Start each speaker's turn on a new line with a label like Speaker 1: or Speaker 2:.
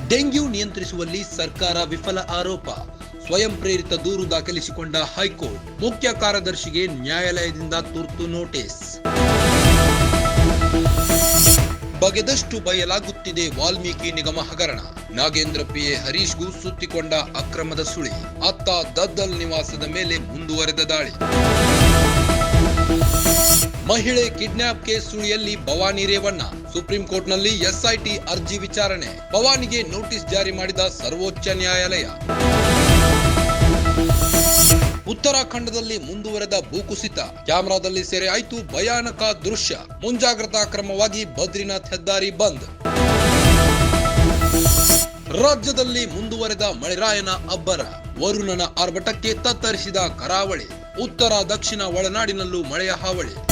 Speaker 1: Dengue ನಿಯಂತ್ರಿಸುವಲ್ಲಿ ಸರ್ಕಾರ ವಿಫಲ ಆರೋಪ. ಸ್ವಯಂ ಪ್ರೇರಿತ ದೂರು ದಾಖಲಿಸಿಕೊಂಡ ಹೈಕೋರ್ಟ್. ಮುಖ್ಯ ಕಾರ್ಯದರ್ಶಿಗೆ ನ್ಯಾಯಾಲಯದಿಂದ ತುರ್ತು ನೋಟಿಸ್. ಬಗೆದಷ್ಟು ಬಯಲಾಗುತ್ತಿದೆ ವಾಲ್ಮೀಕಿ ನಿಗಮ ಹಗರಣ. ನಾಗೇಂದ್ರ ಪಿಎ ಹರೀಶ್ಗೂ ಸುತ್ತಿಕೊಂಡ ಅಕ್ರಮದ ಸುಳಿ. ಅತ್ತ ದದ್ದಲ್ ನಿವಾಸದ ಮೇಲೆ ಮುಂದುವರೆದ ದಾಳಿ. ಮಹಿಳೆ ಕಿಡ್ನಾಪ್ ಕೇಸ್ ಸುಳಿಯಲ್ಲಿ ಭವಾನಿ ರೇವಣ್ಣ. ಸುಪ್ರೀಂ ಕೋರ್ಟ್ನಲ್ಲಿ ಎಸ್ಐಟಿ ಅರ್ಜಿ ವಿಚಾರಣೆ. ಭವಾನಿಗೆ ನೋಟಿಸ್ ಜಾರಿ ಮಾಡಿದ ಸರ್ವೋಚ್ಚ ನ್ಯಾಯಾಲಯ. ಉತ್ತರಾಖಂಡದಲ್ಲಿ ಮುಂದುವರೆದ ಭೂಕುಸಿತ. ಕ್ಯಾಮೆರಾದಲ್ಲಿ ಸೆರೆ ಆಯ್ತು ಭಯಾನಕ ದೃಶ್ಯ. ಮುಂಜಾಗ್ರತಾ ಕ್ರಮವಾಗಿ ಬದ್ರಿನಾಥ್ ಹೆದ್ದಾರಿ ಬಂದ್. ರಾಜ್ಯದಲ್ಲಿ ಮುಂದುವರೆದ ಮಳೆರಾಯನ ಅಬ್ಬರ. ವರುಣನ ಆರ್ಭಟಕ್ಕೆ ತತ್ತರಿಸಿದ ಕರಾವಳಿ. ಉತ್ತರ ದಕ್ಷಿಣ ಒಳನಾಡಿನಲ್ಲೂ ಮಳೆಯ ಹಾವಳಿ.